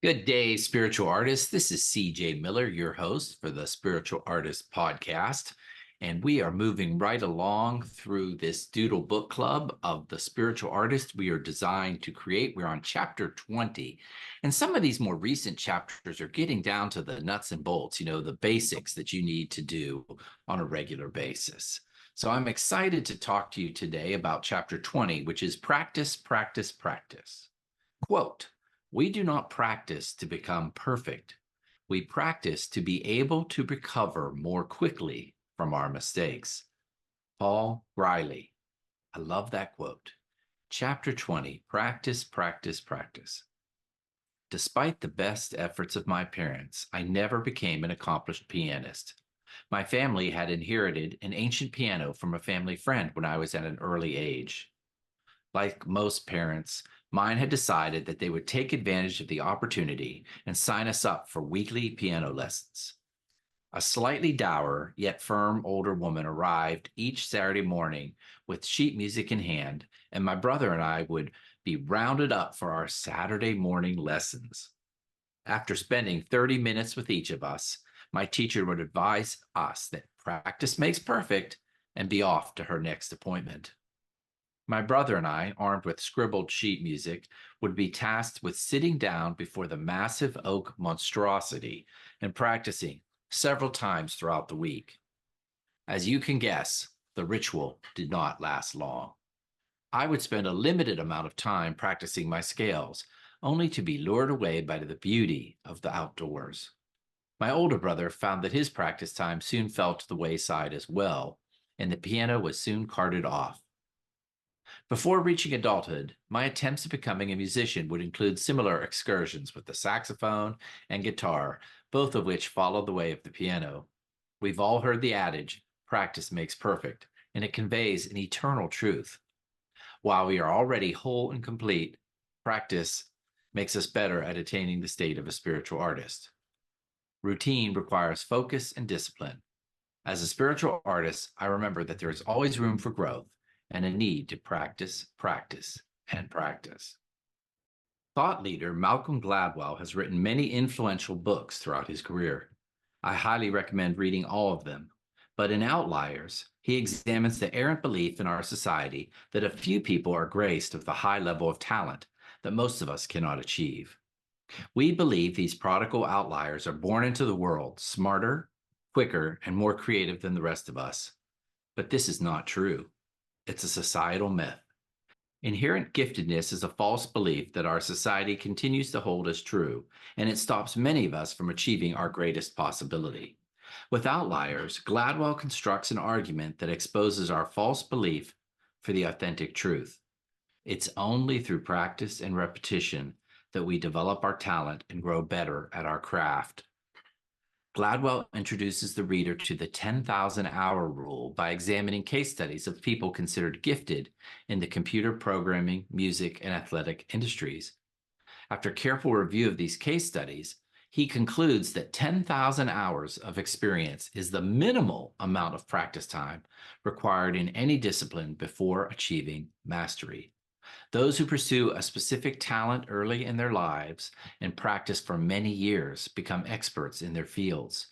Good day, spiritual artists. This is CJ Miller, your host for the Spiritual Artist Podcast. And we are moving right along through this Doodle Book Club of the spiritual artist we are designed to create. We're on chapter 20. And some of these more recent chapters are getting down to the nuts and bolts, the basics that you need to do on a regular basis. So I'm excited to talk to you today about chapter 20, which is practice, practice, practice. Quote, we do not practice to become perfect. We practice to be able to recover more quickly from our mistakes. Paul Riley. I love that quote. Chapter 20, practice, practice, practice. Despite the best efforts of my parents, I never became an accomplished pianist. My family had inherited an ancient piano from a family friend when I was at an early age. Like most parents, mine had decided that they would take advantage of the opportunity and sign us up for weekly piano lessons. A slightly dour yet firm older woman arrived each Saturday morning with sheet music in hand, and my brother and I would be rounded up for our Saturday morning lessons. After spending 30 minutes with each of us, my teacher would advise us that practice makes perfect and be off to her next appointment. My brother and I, armed with scribbled sheet music, would be tasked with sitting down before the massive oak monstrosity and practicing several times throughout the week. As you can guess, the ritual did not last long. I would spend a limited amount of time practicing my scales, only to be lured away by the beauty of the outdoors. My older brother found that his practice time soon fell to the wayside as well, and the piano was soon carted off. Before reaching adulthood, my attempts at becoming a musician would include similar excursions with the saxophone and guitar, both of which followed the way of the piano. We've all heard the adage, practice makes perfect, and it conveys an eternal truth. While we are already whole and complete, practice makes us better at attaining the state of a spiritual artist. Routine requires focus and discipline. As a spiritual artist, I remember that there is always room for growth and a need to practice, practice, and practice. Thought leader Malcolm Gladwell has written many influential books throughout his career. I highly recommend reading all of them. But in Outliers, he examines the errant belief in our society that a few people are graced with the high level of talent that most of us cannot achieve. We believe these prodigal outliers are born into the world smarter, quicker, and more creative than the rest of us. But this is not true. It's a societal myth. Inherent giftedness is a false belief that our society continues to hold as true, and it stops many of us from achieving our greatest possibility. With Outliers, Gladwell constructs an argument that exposes our false belief for the authentic truth. It's only through practice and repetition that we develop our talent and grow better at our craft. Gladwell introduces the reader to the 10,000-hour rule by examining case studies of people considered gifted in the computer programming, music, and athletic industries. After careful review of these case studies, he concludes that 10,000 hours of experience is the minimal amount of practice time required in any discipline before achieving mastery. Those who pursue a specific talent early in their lives and practice for many years become experts in their fields.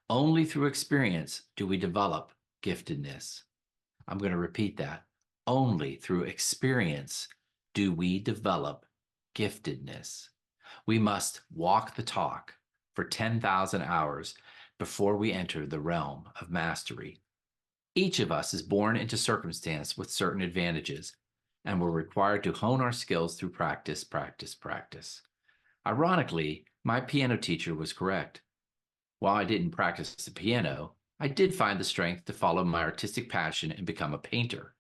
Only through experience do we develop giftedness. I'm going to repeat that. Only through experience do we develop giftedness. We must walk the talk for 10,000 hours before we enter the realm of mastery. Each of us is born into circumstance with certain advantages, and we're required to hone our skills through practice, practice, practice. Ironically, my piano teacher was correct. While I didn't practice the piano, I did find the strength to follow my artistic passion and become a painter.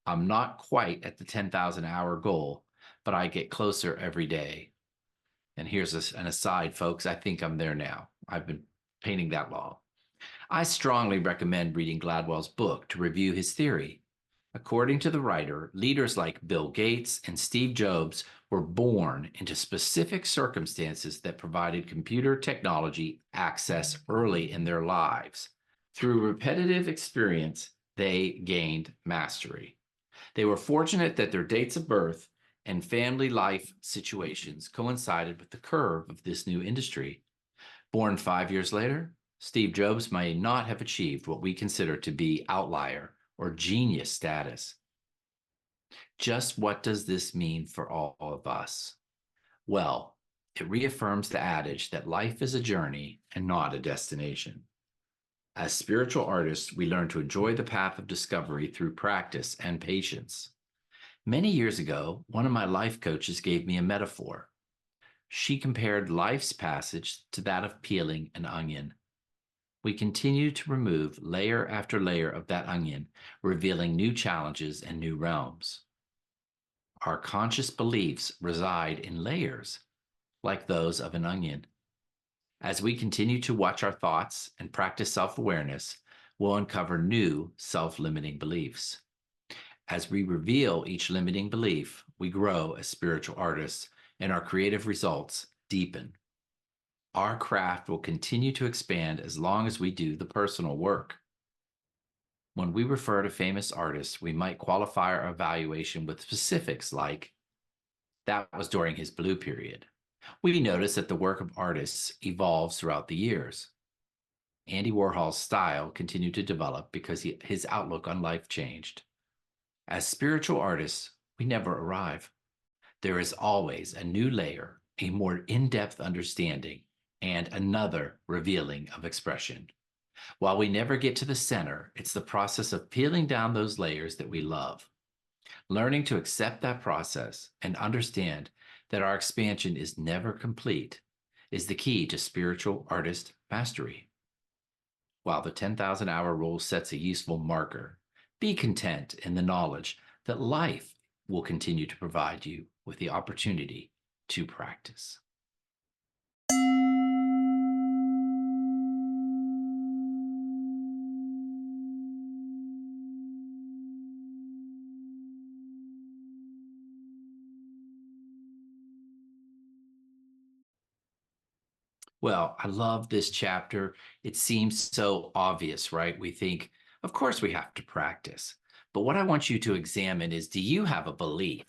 I'm not quite at the 10,000-hour goal, but I get closer every day. And here's an aside, folks. I think I'm there now. I've been painting that long. I strongly recommend reading Gladwell's book to review his theory. According to the writer, leaders like Bill Gates and Steve Jobs were born into specific circumstances that provided computer technology access early in their lives. Through repetitive experience, they gained mastery. They were fortunate that their dates of birth and family life situations coincided with the curve of this new industry. Born 5 years later, Steve Jobs may not have achieved what we consider to be outlier or genius status. Just what does this mean for all of us? Well, it reaffirms the adage that life is a journey and not a destination. As spiritual artists, we learn to enjoy the path of discovery through practice and patience. Many years ago, one of my life coaches gave me a metaphor. She compared life's passage to that of peeling an onion. We continue to remove layer after layer of that onion, revealing new challenges and new realms. Our conscious beliefs reside in layers, like those of an onion. As we continue to watch our thoughts and practice self-awareness, we'll uncover new self-limiting beliefs. As we reveal each limiting belief, we grow as spiritual artists and our creative results deepen. Our craft will continue to expand as long as we do the personal work. When we refer to famous artists, we might qualify our evaluation with specifics like, that was during his blue period. We notice that the work of artists evolves throughout the years. Andy Warhol's style continued to develop because his outlook on life changed. As spiritual artists, we never arrive. There is always a new layer, a more in-depth understanding, and another revealing of expression. While we never get to the center, it's the process of peeling down those layers that we love. Learning to accept that process and understand that our expansion is never complete is the key to spiritual artist mastery. While the 10,000-hour rule sets a useful marker, be content in the knowledge that life will continue to provide you with the opportunity to practice. Well, I love this chapter. It seems so obvious, right? We think, of course, we have to practice. But what I want you to examine is, do you have a belief?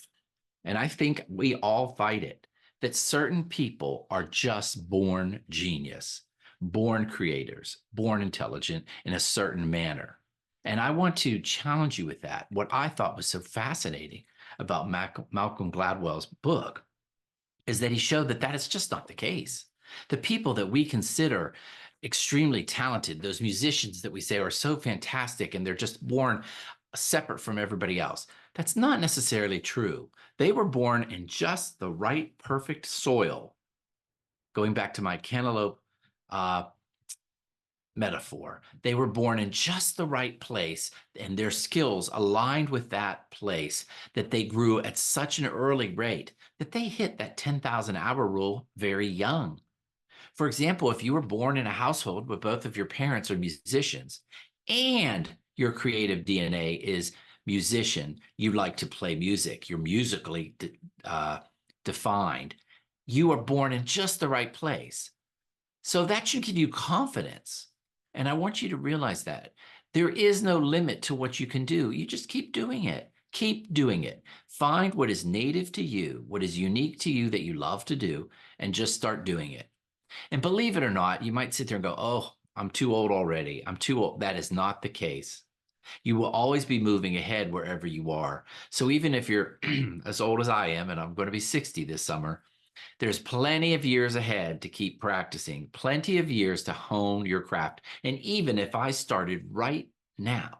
And I think we all fight it, that certain people are just born genius, born creators, born intelligent in a certain manner. And I want to challenge you with that. What I thought was so fascinating about Malcolm Gladwell's book is that he showed that that is just not the case. The people that we consider extremely talented, those musicians that we say are so fantastic and they're just born separate from everybody else, that's not necessarily true. They were born in just the right, perfect soil. Going back to my cantaloupe metaphor, they were born in just the right place and their skills aligned with that place, that they grew at such an early rate that they hit that 10,000-hour rule very young. For example, if you were born in a household where both of your parents are musicians and your creative DNA is musician, you like to play music, you're musically defined, you are born in just the right place. So that should give you confidence. And I want you to realize that there is no limit to what you can do. You just keep doing it. Keep doing it. Find what is native to you, what is unique to you that you love to do, and just start doing it. And believe it or not, you might sit there and go, oh, I'm too old already. I'm too old. That is not the case. You will always be moving ahead wherever you are. So even if you're as old as I am, and I'm going to be 60 this summer, there's plenty of years ahead to keep practicing, plenty of years to hone your craft. And even if I started right now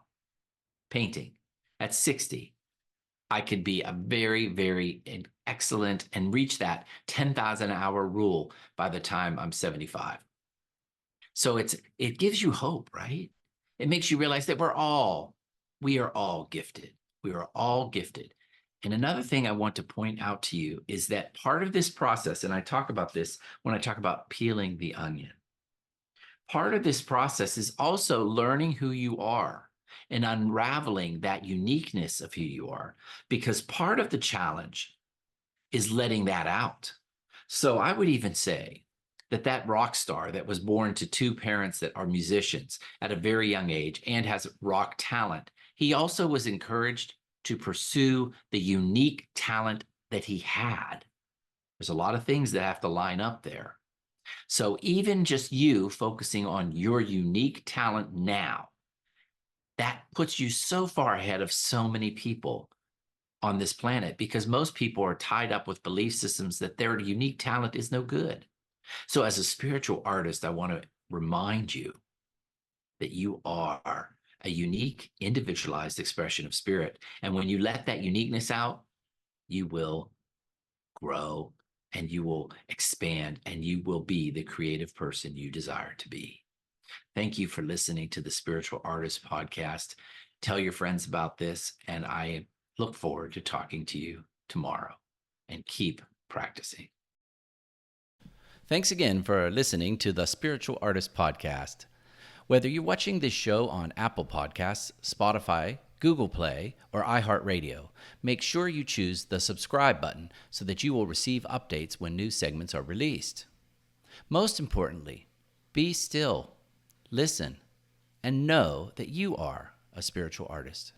painting at 60, I could be a very, very excellent and reach that 10,000-hour rule by the time I'm 75. So it gives you hope, right? It makes you realize that we are all gifted. We are all gifted. And another thing I want to point out to you is that part of this process, and I talk about this when I talk about peeling the onion, part of this process is also learning who you are and unraveling that uniqueness of who you are, because part of the challenge is letting that out. So I would even say that rock star that was born to two parents that are musicians at a very young age and has rock talent, he also was encouraged to pursue the unique talent that he had. There's a lot of things that have to line up there. So even just you focusing on your unique talent now, that puts you so far ahead of so many people on this planet, because most people are tied up with belief systems that their unique talent is no good. So as a spiritual artist, I want to remind you that you are a unique, individualized expression of spirit. And when you let that uniqueness out, you will grow and you will expand and you will be the creative person you desire to be. Thank you for listening to the Spiritual Artist Podcast. Tell your friends about this, and I look forward to talking to you tomorrow. And keep practicing. Thanks again for listening to the Spiritual Artist Podcast. Whether you're watching this show on Apple Podcasts, Spotify, Google Play, or iHeartRadio, make sure you choose the subscribe button so that you will receive updates when new segments are released. Most importantly, be still, listen, and know that you are a spiritual artist.